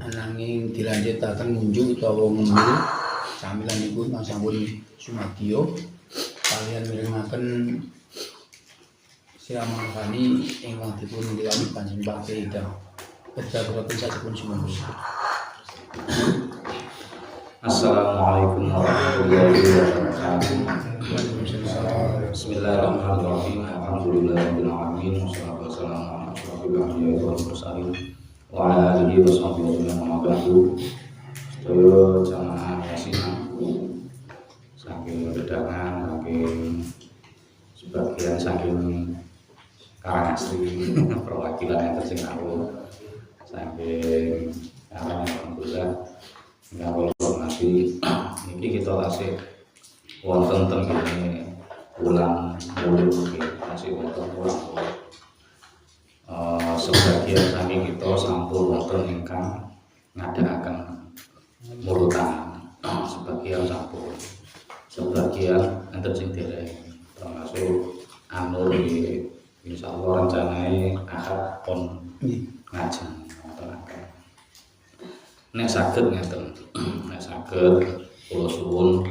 Ananging dilanjutaken ngunjuk utawa ngombe samilanipun sampun sumadyo kaliyan mirengaken siramangkani ingkang dipun nilani panjenengan Pak Kedadosaken sampun sumangga. Assalamualaikum warahmatullahi wabarakatuh. Bismillahirrahmanirrahim. Alhamdulillahirabbil alamin. Wassalatu wassalamu ala asyrofil anbiya'i wal mursalin wa ala alihi washabihi wa ba'du. Sedaya jamaah Yasinah saking Gedangan, sebagian saking Karangasri, perwakilan yang tersinggung saking alhamdulillah kalau nanti ini kita kasih wonten teng kene ulang mulut kasih wonten ulang sebagian saking kita sampun wonten ingkang ngadakaken mulutan, sebagian sampun, sebagian enten sing dereng, termasuk anur iki insyaallah rencanane Ahad pon ngaji wonten akeh. Nek saged ngeten, nek saged kula suwun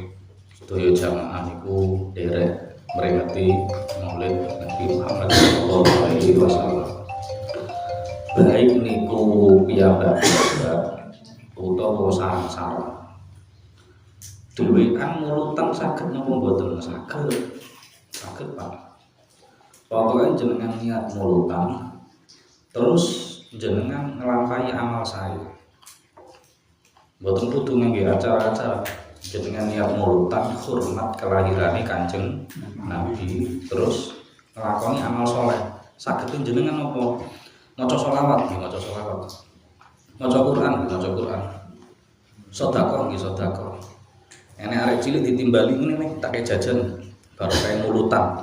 sedaya jamaah niku derek mrengeti Maulid Nabi Muhammad sallallahu alaihi wasallam. Baik niku piyambak utawa sareng-sareng. Dhewean mulutan saged napa mboten saged? Saged, Pak. Pokoke jenengan niat mulutan terus jenengan nglampahi amal saya. Mboten kudu ngangge acara-acara, jenengan niat mulutan hormat kelahirane Kanjeng Nabi, terus nglakoni amal saleh. Saged jenengan napa? Maca selawat nggih, maca selawat. Maca Quran nggih, maca Quran. Sedekah nggih, sedekah. Enek arek cilik ditimbali ngene nek tak jajan baru kaya mulutan.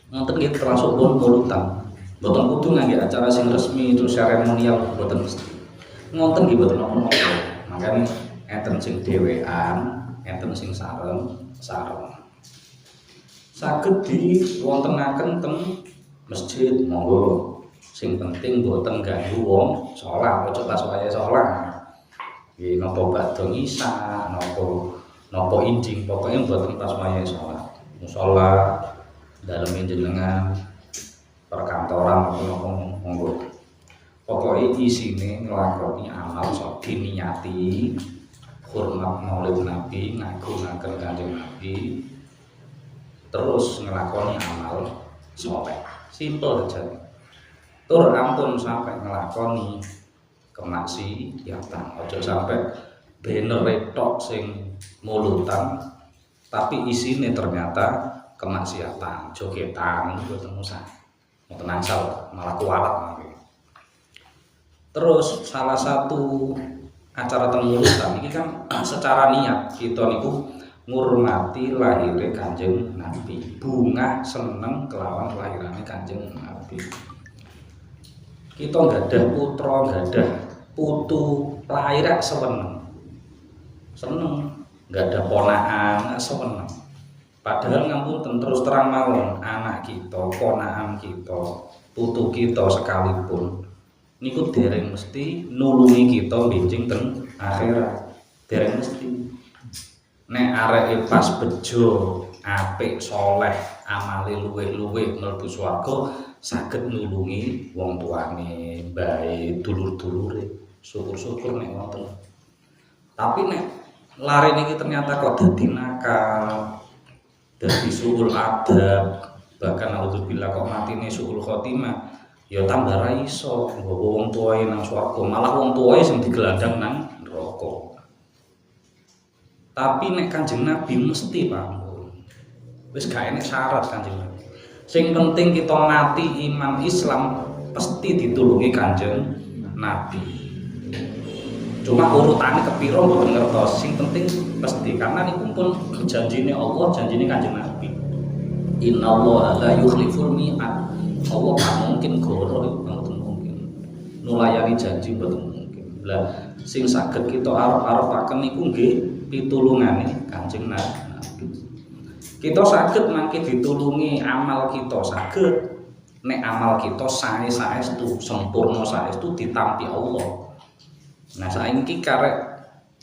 Ngoten nggih termasuk mulutan. Mboten kudu ngangge acara sing resmi terus seremonial, mboten mesti. Ngoten nggih mboten napa-napa. Makanya enten sing dhewean, enten sing sareng. Saged diwontenaken teng masjid monggo. Sing penting mboten ganggu wong salat, aja pas wayahe salat. Nggih napa badhe isya, napa injing, pokoke mboten pas wayahe salat. Musala dalem jenengan perkantoran napa monggo. Pokoknya isine nglakoni amal sok diniati hormat Maulid Nabi, ngagungaken Kanjeng Nabi, terus nglakoni amal saleh. Simpel saja. Tur ampun sampai nglakoni kemaksiatan. Aja sampai bener tok sing mulutan tapi isine ternyata kemaksiatan, jogetan, mboten usah. Mboten angsal malah kualat mangke. Terus salah satu acara temulutan ini kan secara niat kita niku ngurmati lahirnya Kanjeng Nabi, bunga seneng kelawan lahirane Kanjeng Nabi. Kita nggak ada putra, nggak ada putu, lahir seneng, nggak ada ponakan seneng. Padahal ngampun terus terang mawon anak kita, ponakan kita, putu kita sekalipun niku dereng mesti nulungi kita benjing teng akhirat. Dereng mesti. Nek areke pas bejo, apik, saleh, amale luwih-luwih mlebu swarga, saged nulungi wong tuane, bae dulur-dulure. Syukur-syukur nek wonten. Tapi nek lare niki ternyata kok dadi nakal, dadi suul adab, bahkan auzubillah kok matine suul khotimah. Ya tambah ra iso nggawa wong tuwae nang swarga, malah wong tuwae sing digelandang nang neraka. Tapi nek Kanjeng Nabi mesti pamur. Wis gak enek syarat Kanjeng Nabi. Sing penting kita mati iman Islam pasti ditulungi Kanjeng Nabi. Cuma urutane kepiro mboten ngertos. Sing penting pasti karena niku pun janjine Allah, janjine Kanjeng Nabi. Innallaha la yukhliful mi'ad. Allah gak mungkin goro, mboten mungkin. Nulayani janji mboten mungkin. Lah sing saged kita arep-arepaken niku nggih pitulungane Kanjeng Nabi. Kita saged mangke ditulungi amal kita saged. Nek amal kita sae saestu, sempurna saestu ditampi Allah. Nah saiki karek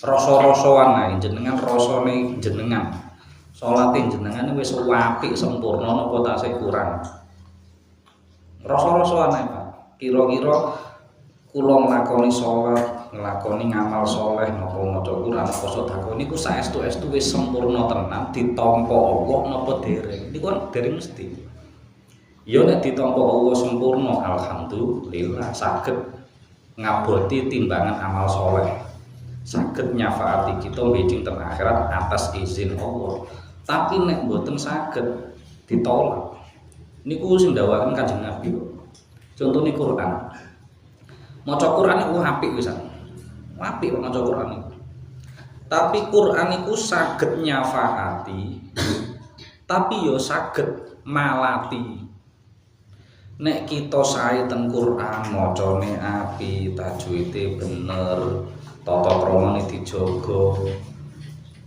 rasa-rasoan ae jenengan rasane jenengan. Salate jenengan wis apik sempurna napa tasih kurang. Rasa-rasoan ae, Pak. Kira-kira kula nglakoni salat, nglakoni ngamal saleh napa maca Quran napa sedekah niku saestu-estu wis sempurna tenan ditampa Allah napa dereng. Niku kan dereng mesti. Ya nek ditampa Allah sempurna alhamdulillah saged ngaboti timbangan amal saleh. Saged nyafaati kita benjing ten akhirat atas izin Allah. Tapi nek mboten saged ditolak. Niku sing ndawaken Kanjeng Nabi. Contone Quran. Maca Quran iku apik pisan. Apik kok maca Quran iku. Tapi Quran iku saged nyafaati. Tapi yo saged malati. Nek kita sae ten Quran macane apik, tajwide bener, tata kramane dijaga,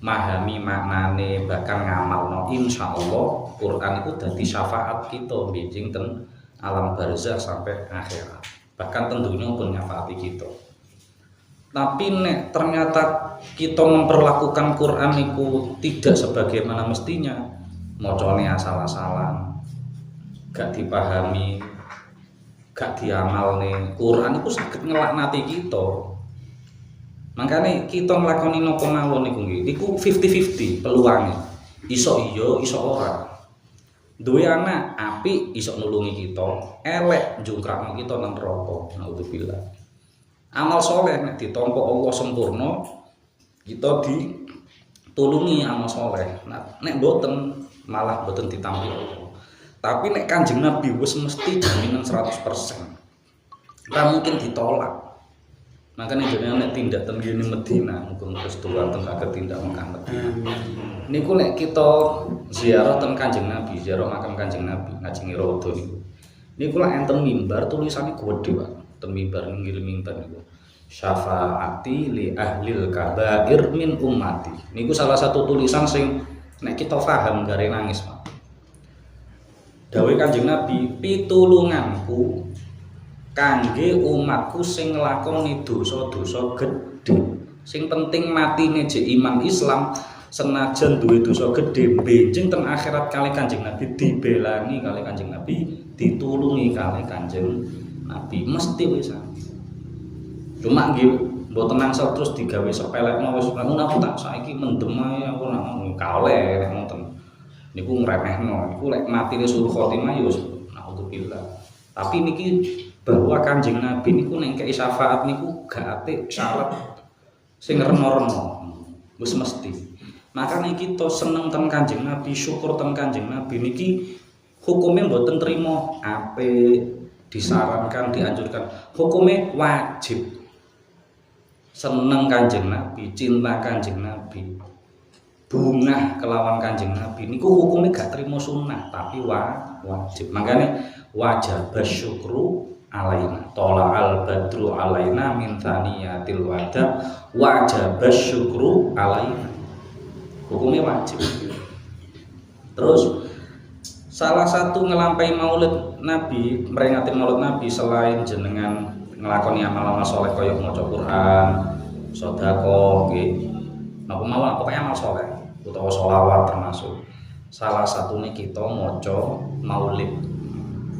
memahami maknane bahkan ngamalno insyaallah Quran itu dadi syafaat kita benjing ten alam barzah sampai akhirat. Bahkan tentunya pun nyafaati kita. Tapi nek ternyata kita memperlakukan Quran itu tidak sebagaimana mestinya, macane asal-asalan, gak dipahami, gak diamalne, Quran itu saged ngelaknati kita. Makanya kita nglakoni napa mawon niku nggih, niku 50-50 peluange. Iso iya, iso ora. Duwe anak apik iso nulungi kita, elek njungkrakno kita nang neraka. Naudzubillah. Amal soleh nek ditampa Allah sempurna, kita ditulungi amal soleh. Nah, nek mboten malah mboten ditampi Allah. Tapi nek Kanjeng Nabi wis mesti jaminan 100%. Ora mungkin ditolak. Makanya jenengan nek tindak ten ngene Medina, muga Tuhan ten saged tindak Mekah Medina. Niku nek kita ziarah ten Kanjeng Nabi, ziarah makam Kanjeng Nabi, ngajeng Rodo niku. Niku lak enten mimbar tulisane gede, Pak. Ten mimbar nggih mimbar niku. Syafaati li ahlil kabair min ummati. Niku salah satu tulisan sing nek kita paham gare nangis, Pak. Dawuh Kanjeng Nabi, pitulunganku kangge umatku sing nglakoni dosa-dosa gedhe. Sing penting matine jek iman Islam, senajan duwe dosa gedhe, benjing ten akhirat kali Kanjeng Nabi dibelani kali Kanjeng Nabi, ditulungi kali Kanjeng Nabi mesti wis. Cuma nggih mboten nangsel terus digawe sepelekno wis aku tak saiki mendem ae aku nak kaleh nek ngoten. Niku ngremehno, niku lek matine suruh khotimah ya wis naudzubillah. Tapi niki bahwa Kanjeng Nabi niku nek kei syafaat niku gak atik syarat sing reno-reno wis mesti. Makanya kita seneng ten Kanjeng Nabi, syukur ten Kanjeng Nabi niki hukumnya mboten trimo apik, disarankan, dianjurkan. Hukumnya wajib. Seneng Kanjeng Nabi, cinta Kanjeng Nabi, bungah kelawan Kanjeng Nabi niku hukumnya gak trimo sunnah tapi wajib. Makanya wajib syukru alaina, tola'al badru alaina min thaniyatil wada, wajib syukru alaina, hukumnya wajib. Terus salah satu ngelampahi maulid Nabi, meringati maulid Nabi selain jenengan ngelakoni amal-amal soleh kaya maca Quran, sedekah nggih, napa mawon pokoke amal soleh utawa sholawat termasuk. Salah satunya kita maca maulid,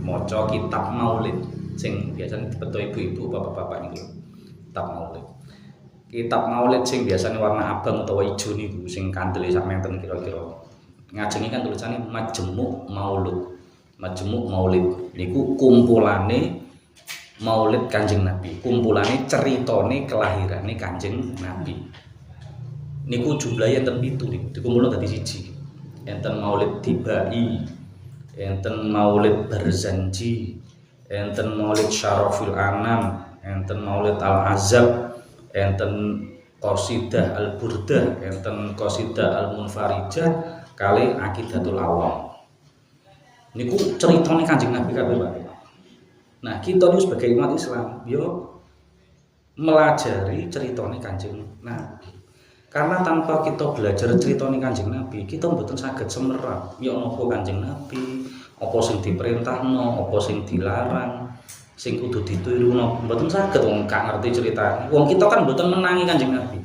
maca kitab maulid sing biasanya dibeto ibu-ibu bapak-bapak niku. Kitab maulid sing biasanya warna abang utawa ijo niku sing kandele sak menten kira-kira. Ngajengi kan tulisannya Majmu' Maulud. Majmu' Maulid niku kumpulane maulid Kanjeng Nabi, kumpulane ceritane kelahirane Kanjeng Nabi. Niku jumlahnya enten 7 niku, dikumpulno dadi siji. Enten Maulid Tibai, enten Maulid Barzanji, enten Maulid Syarafil Anam, enten Maulid Al-Azab, enten Qasidah Al-Burdah, enten Qasidah Al-Munfarijah, kali Aqidatul Awam. Niku ceritane Kanjeng Nabi kabeh, Pak. Nah, kita ini sebagai umat Islam, yo melajari ceritane Kanjeng Nabi. Karena tanpa kita belajar ceritane Kanjeng Nabi, kita mboten saged semerap. Yo napa Kanjeng Nabi, apa sing diperintahno, apa sing dilarang. sing kudu ditiruno. Mboten saged wong gak ngerti ceritane. Wong kita kan mboten menangi Kanjeng Nabi.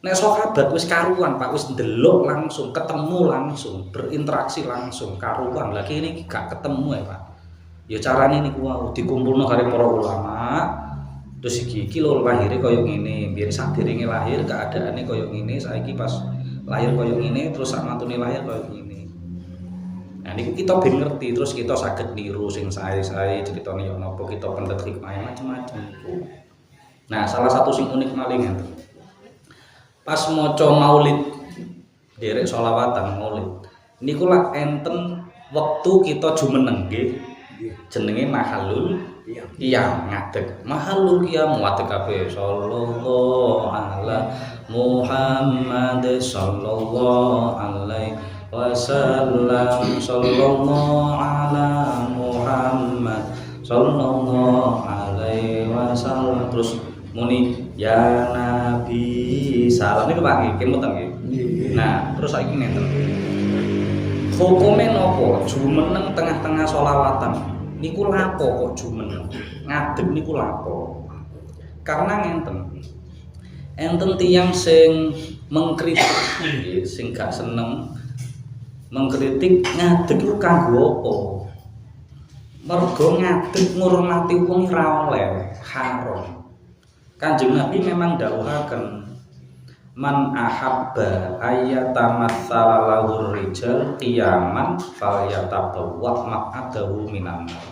Nek sahabat wis karuan Pak, wis ndelok langsung, ketemu langsung, berinteraksi langsung, karuan. Lagi ini gak ketemu ya Pak. Ya carane niku wae dikumpulno karo para ulama. Terus iki lho lahire kaya ngene, biyen sadurunge lahir keadaane kaya ngene, saiki pas lahir kaya ngene, terus sak mantune lahir kaya ngene. Nah niku kita ben ngerti, terus kita saged niru sing sae-sae critane ya napa kita pendet hikmah macam-macam niku. Nah, salah satu sing unik malih ngenten. Pas maca maulid derek sholawatan maulid niku lak enten wektu kita jumeneng nggih jenenge mahalul qiyam ngadeg mahalul qiyam ngadeg kabeh sallallahu ala Muhammad sallallahu alaihi wasallam sallallahu ala Muhammad sallallahu alaihi wasallam terus muni ya nabi salam niku Pak nggih kemutan nggih. Nah, terus saiki ngeten. Hukume napa jumeneng tengah-tengah sholawatan niku lapo kok jumeneng. Ngadeg niku lapo? Karena ngenten. Enten tiyang sing mengkritik nggih, sing gak seneng mengkritik ngadeg iku kanggo apa? Mergo ngadeg ngurmati wong ora oleh haram. Kanjeng Nabi memang dawuhaken man ahabba ayyatamatsala lahur rijal qiyaman falyatabawwa maq'adahu minan nar.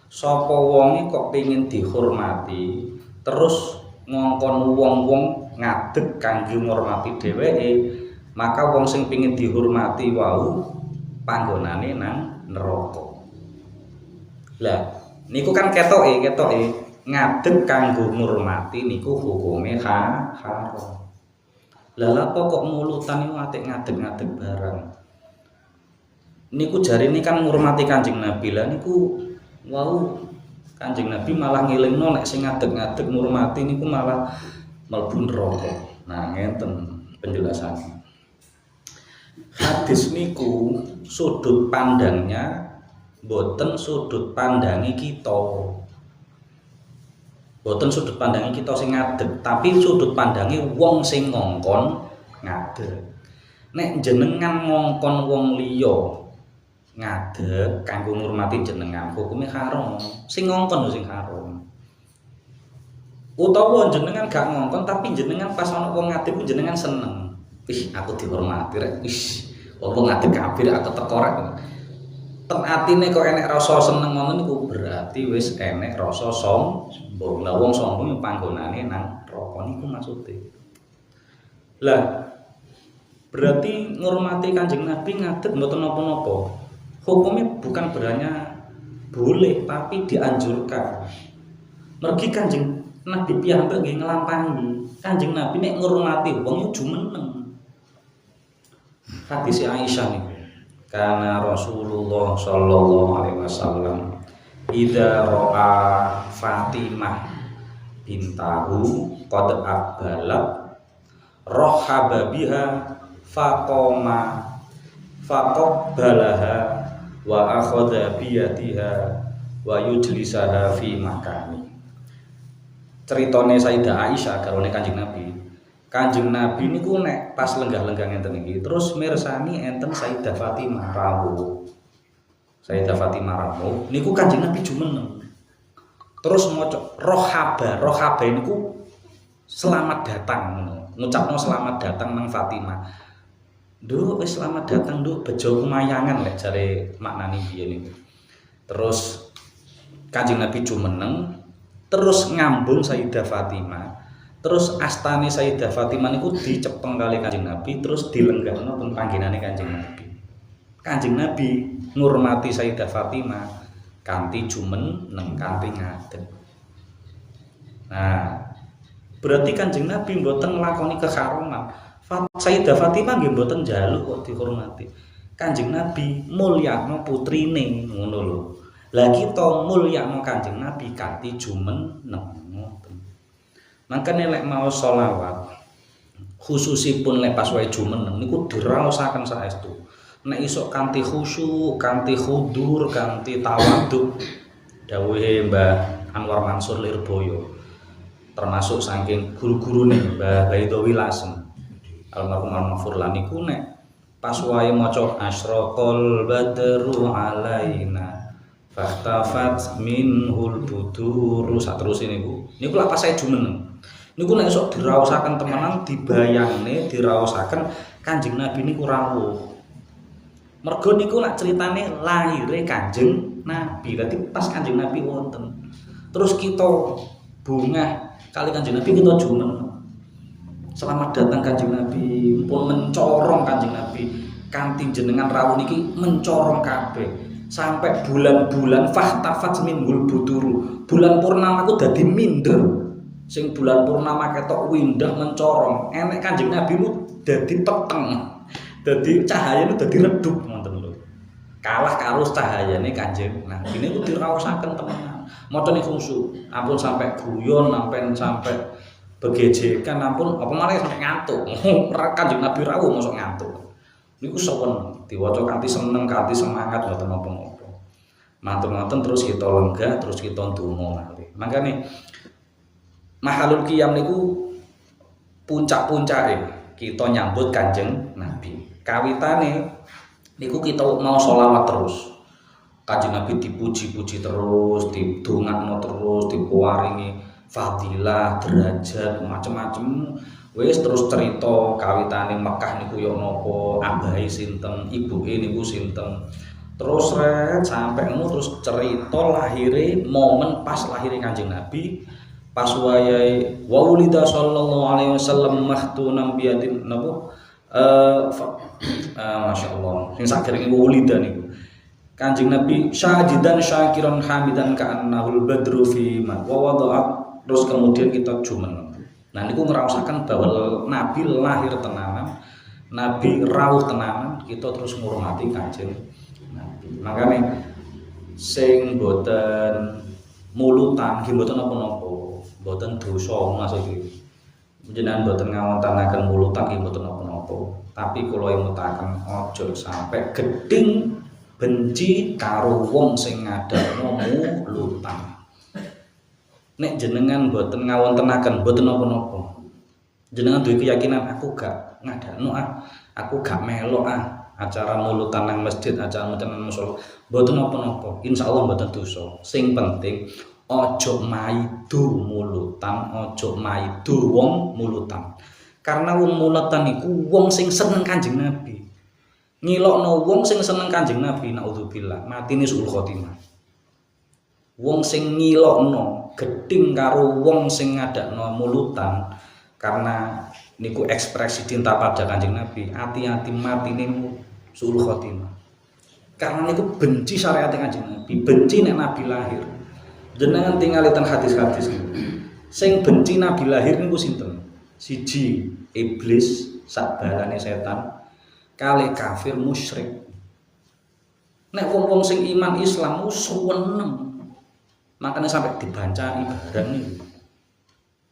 Sapa wonge kok pengin dihormati terus ngongkon wong-wong ngadeg kangge ngurmati dheweke, maka wong sing pengin dihormati wau panggonane nang neraka. Lah niku kan ketoke ngadeg kanggo ngurmati niku hukume haram. Lah kok mulutan niku atik ngadeg-ngadeg barang. Niku jarine kan ngurmati Kanjeng Nabi. Lah niku wau Kanjeng Nabi malah ngelingno nek sing ngadeg-ngadeg ngurmati niku malah mlebu neraka. Nah, ngenten penjelasannya. Hadis niku sudut pandangnya boten sudut pandangi kita. Boten sudut pandangi kita sing ngadeg, tapi sudut pandangi wong sing ngongkon ngadeg. Nek jenengan ngongkon wong liya ngadeg kanggo ngurmati jenengan, hukume haram. Sing ngongkon sing haram. Utawa jenengan gak ngongkon tapi jenengan pas ana wong ngadeg jenengan seneng. Ih, aku dihormati rek. Wis, wong ngadeg kabeh aku teko rek. Ten atine kok enek rasa seneng ngono niku berarti wis enek rasa sombong. Lah wong sombong panggonane nang neraka niku maksude. Lah berarti ngurmati Kanjeng Nabi ngadeg mboten napa-napa. Hukumnya bukan beranya boleh tapi dianjurkan. Mergi Kanjeng Nabi piyambak nggih nglampahi. Kanjeng Nabi nek ngurmati wong yo jumeneng. Hadis Aisyah niku. Karena Rasulullah sallallahu alaihi wasallam idza ra'a Fatimah bintahu qad aqbalat rahaba biha faqama faqabbalaha wa akhadha biyadiha wa yujlisaha fi makani. Ceritane Sayyidah Aisyah karone Kanjeng Nabi. Kanjeng Nabi niku nek pas lenggah-lenggah ngenten iki terus mirsani enten Sayyidah Fatimah rawuh. Sayyidah Fatimah rawuh niku Kanjeng Nabi jumeneng. Terus maca rohaba niku selamat datang ngono. Ngucapno selamat datang nang Fatimah. Nduk wis selamat datang nduk bejo kemayangan lek jare maknane piye niku. Terus Kanjeng Nabi jumeneng terus ngambung Sayyidah Fatimah. Terus astane Sayyidah Fatimah niku dicepeng kali Kanjeng Nabi terus dilenggahno teng panggenane Kanjeng Nabi. Kanjeng Nabi ngurmati Sayyidah Fatimah kanthi jumeneng kanthi ngadeg. Nah, berarti Kanjeng Nabi mboten nglakoni keharaman. Sayyidah Fatimah nggih mboten njaluk kok dihormati. Kanjeng Nabi mulyakno putrine ngono lho. Lah kita mulyakno Kanjeng Nabi kanthi jumeneng. Makanya lek mau sholawat khususipun lek pas wae jumeneng niku diraosaken saestu. Nek iso kanthi khusyuk, kanthi khudur, kanthi tawadhu dawuhe Mbah Anwar Mansur Lirboyo, termasuk saking guru-gurune Mbah Baidowi Lasem almarhum Al-Mahfur lan niku nek pas wae maca asyraqal badru alaina fahtafat minhul buduru saterusé niku lak pas saya jumeneng niku nek sok diraosaken temenan dibayangne diraosaken Kanjeng Nabi niku rawuh. Mergo niku lak ceritane lahire Kanjeng Nabi. Dadi pas Kanjeng Nabi wonten. Terus kita bungah kali Kanjeng Nabi kita jumeneng. Selamat datang Kanjeng Nabi, pun mencorong Kanjeng Nabi. Kanthi jenengan rawuh niki mencorong kabeh. Sampai bulan-bulan fahtafat minhul buduru. Bulan purnama ku dadi minder. Sing bulan purnama ketok windah mencorong. Enek Kanjeng Nabi mu dadi peteng. Dadi cahayane dadi redup ngoten lho. Kalah karo cahayane Kanjeng Nabi niku diraosaken temenan. Mocone khusuk, ampun sampai guyon, sampai begejekan, ampun apa malah sampai ngantuk. Kanjeng Nabi rawuh mosok ngantuk. Niku sowen diwaca kanthi seneng, kanthi semangat mboten napa-napa. Matur-matur terus kita lenggah, terus kita ndonga malih. Makane mahalul qiyam niku puncak-puncake kita nyambut Kanjeng Nabi. Kawitane niku kita mau sholawat terus. Kanjeng Nabi dipuji-puji terus, didongakno terus, diparingi fadilah, derajat, macem-macem. Wis terus cerita kawitane Mekah niku yo napa, abahe sinten, ibuke niku sinten. Terus sampai terus cerita lahire momen pas lahire Kanjeng Nabi. Pas wayahe waulida sallallahu alaihi wasallam mahtunam biadin napa masyaallah sing sakjane waulida niku Kanjeng Nabi syajidan syakiran hamidan ka'annahul badru fi ma wa wada'at. Terus kemudian kita jumeneng. Nah niku ngraosaken bahwa Nabi lahir tenanan, Nabi rawuh tenanan, kita terus ngurmati Kanjeng Nabi. Makane sing boten mulutan nggih boten napa-napa. Boten dosa maksudipun. Jenengan boten ngawontanaken mulutan nggih boten napa-napa. Tapi kula imutaken aja sampai geding benci karo wong sing ngadakno mulutan. Nek jenengan boten ngawontenaken boten napa-napa. Jenengan duwe keyakinan aku gak ngadakno aku gak melok acara mulutan nang masjid, acara mulutan nang musala. Boten napa-napa. Insyaallah boten dosa. Sing penting ojo maidu mulutan, ojo maidu wong mulutan. Karena wong mulutan iku wong sing seneng Kanjeng Nabi. Ngilokno wong sing seneng Kanjeng Nabi naudzubillah, matine suul khotimah. Wong sing ngilokno geding karo wong sing ngadakno mulutan karena niku ekspresi cinta pada Kanjeng Nabi, hati-hati matine suul khotimah. Karena niku benci syariat Kanjeng Nabi, benci nek Nabi lahir. Jenengan tinggalitan hadis-hadis niku. Sing benci Nabi lahir niku sinten? Siji iblis, sak balane setan, kali kafir musyrik. Nek wong-wong sing iman Islam suweneng. Makanya sampai dibancani barang niku.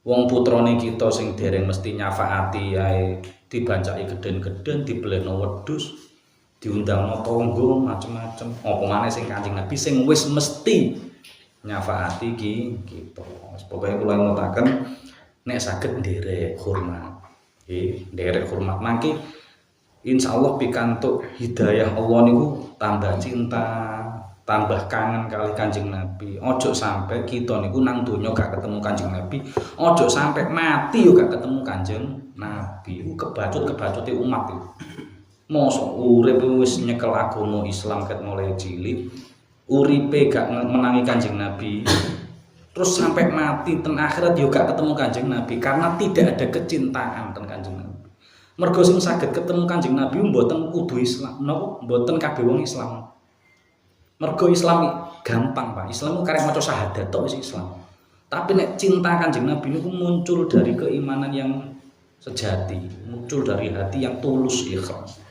Wong putrane kita sing dereng mesti nyafaati ae dibancaki gedhen-gedhen, dibelehno wedhus, diundangno tangga macem-macem. Apa maneh sing Kanjeng Nabi sing wis mesti nyafaati gitu. Pokoke kula ngutaken nek saged nderek hormat. Nggih, nderek hormat mangke insyaallah pikantuk hidayah Allah niku tambah cinta, tambah kangen kali Kanjeng Nabi. Ojo sampai kita niku nang donya gak ketemu Kanjeng Nabi, ojo sampai mati yo gak ketemu Kanjeng Nabi. Iku kebacut-kebacute umat iki. Mosok urip wis nyekel agama Islam ket mulai cilik, uripe gak menangi Kanjeng Nabi, terus sampai mati ten akhirat yo gak ketemu Kanjeng Nabi karena tidak ada kecintaan ten Kanjeng Nabi. Mergo sing saged ketemu Kanjeng Nabi mboten kudu Islam, napa mboten kabeh wong Islam. Mergo Islam gampang, Pak. Islam ku karek maca syahadat tok wis Islam. Tapi nek cinta Kanjeng Nabi niku muncul dari keimanan yang sejati, muncul dari hati yang tulus ikhlas.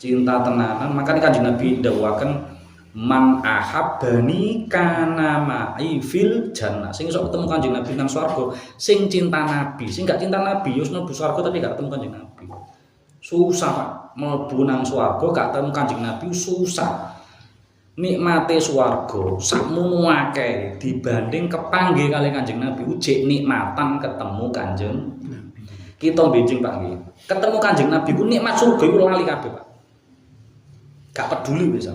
Cinta tenanan, makanya Kanjeng Nabi dawuhaken man ahabbani kana ma'i fil jannah. Sing iso ketemu Kanjeng Nabi nang swarga, sing cinta Nabi. Sing gak cinta Nabi yo mlebu swarga tapi gak ketemu Kanjeng Nabi. Susah, Pak. Mlebu nang swarga gak ketemu Kanjeng Nabi susah. nikmate swarga sakmono akeh dibanding kepanggih kali Kanjeng Nabi ujek nikmatan ketemu Kanjeng kita benjing Pak nggih ketemu Kanjeng Nabi ku nikmat surga iku lali kabeh Pak gak peduli wis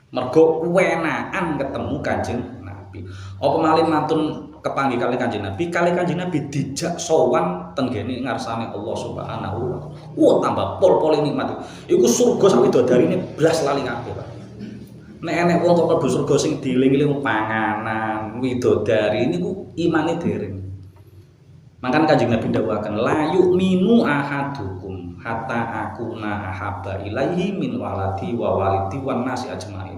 mergo enakan ketemu Kanjeng Nabi apa malih mantun kepanggih kali Kanjeng Nabi dijak sowan tenggene ngarsane Allah Subhanahu wa taala wah tambah pol-pol nikmat iku surga sak widodarine blas lali kabeh Pak. Nek enek wong kok mlebu surga sing dieling-eling panganan, widodari niku imane dereng. Mangkan Kanjeng Nabi dawuhaken la yu'minu ahadukum hatta akuna ahabba ilaihi min waladi wa walidi wan nasi ajmain.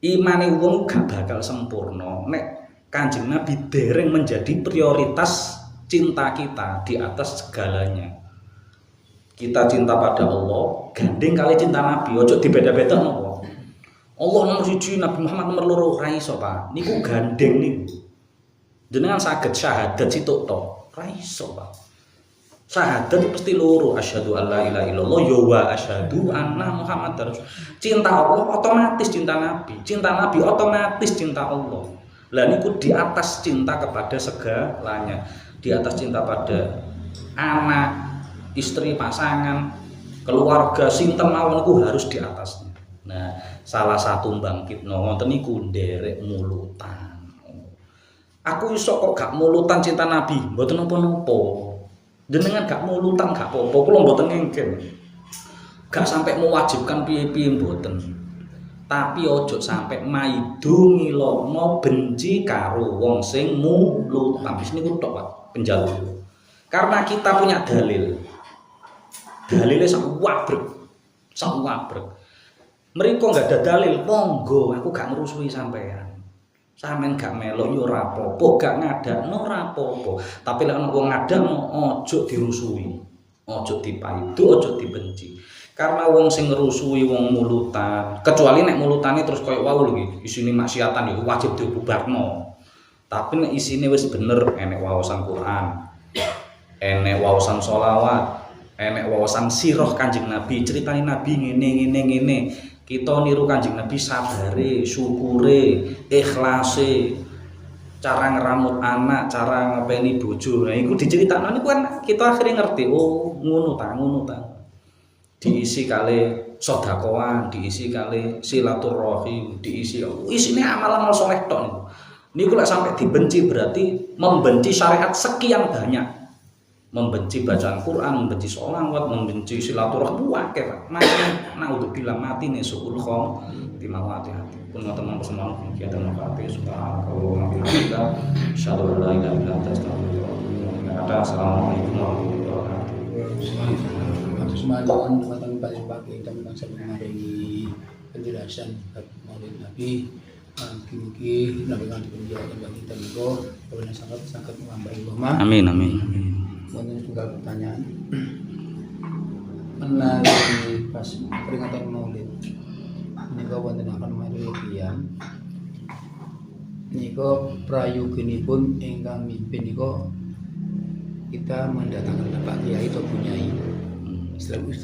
Imane wong gak bakal sempurna nek Kanjeng Nabi dereng menjadi prioritas cinta kita di atas segalanya. Kita cinta pada Allah, gandeng kali cinta Nabi, ojo dibeda-beda nopo. Allah nomor 1, Nabi Muhammad nomor 2 ra iso Pak. Niku gandeng niku. Jenengan saged syahadat situk to. Ra iso Pak. Syahadat pasti loro, asyhadu alla ilaha illallah ya wa asyhadu anna Muhammadar Rasul. Cinta Allah otomatis cinta Nabi. Cinta Nabi otomatis cinta Allah. Lah niku di atas cinta kepada segalanya. Di atas cinta pada anak, istri, pasangan, keluarga, sinten mawon niku harus di atasnya. Nah, salah satu bangkitno ngoten niku nderek mulutan. Aku iso kok gak mulutan cinta Nabi, mboten napa-napa. Jenengan gak mulutan gak apa-apa, kula mboten ngengken. Gak sampai mewajibkan piye-piye mboten. Tapi ojo sampai maido ngilokno benci karo wong sing mulutan. Wis niku tok Pak, penjaluk. Karena kita punya dalil. Dalile sak wabrek. Mereka nggak ada dalil, monggo aku gak ngerusui sampean. Sampean gak melok yo ora apa-apa, gak ngadakno ora apa-apa. Tapi lek ana wong ngadakno ojo dirusui. Ojo dipaidu, ojo dibenci. Karena wong sing ngerusui wong mulutan, kecuali nek mulutane terus koyo wau lho isine maksiatan ya wajib dibubarno. Tapi nek isine wis bener, enek wawasan Quran, enek wawasan sholawat, enek wawasan sirah Kanjeng Nabi, ceritane Nabi ngene. Kita niru Kanjeng Nabi sabare, syukure, ikhlase, cara ngeramut anak, cara ngepeni bojo. Nah, iku diceritakno niku kan kita akhirnya ngerti, oh ngono ta. Diisi kali sedekahan, diisi kali silaturahim, diisi isine amal-amal saleh tok niku. Niku lek sampai dibenci berarti membenci syariat sekian banyak. Membenci bacaan Quran, membenci sholawat, membenci silaturahmi akeh Pak. Naudzubillah mati nih suul khom timawati hati. Pun teman semua kegiatan mafati subhanallah kita insyaallah la ilaha illa anta astaghfiruka. Assalamualaikum warahmatullahi wabarakatuh. Semangat kesempatan paling pagi kita menangsa mengenai penjelasan Maulid Nabi. Mungkin Nabi kan penjelasan bagi kita juga kalau sangat mengambil ulama. Amin. Mungkin juga pertanyaan menarik pas peringatan Maulid nika wonten akan marian nika prayoginipun ingkang mimpin nika kita mendatangkan Bapak Kiai atau Bunyai. Setelah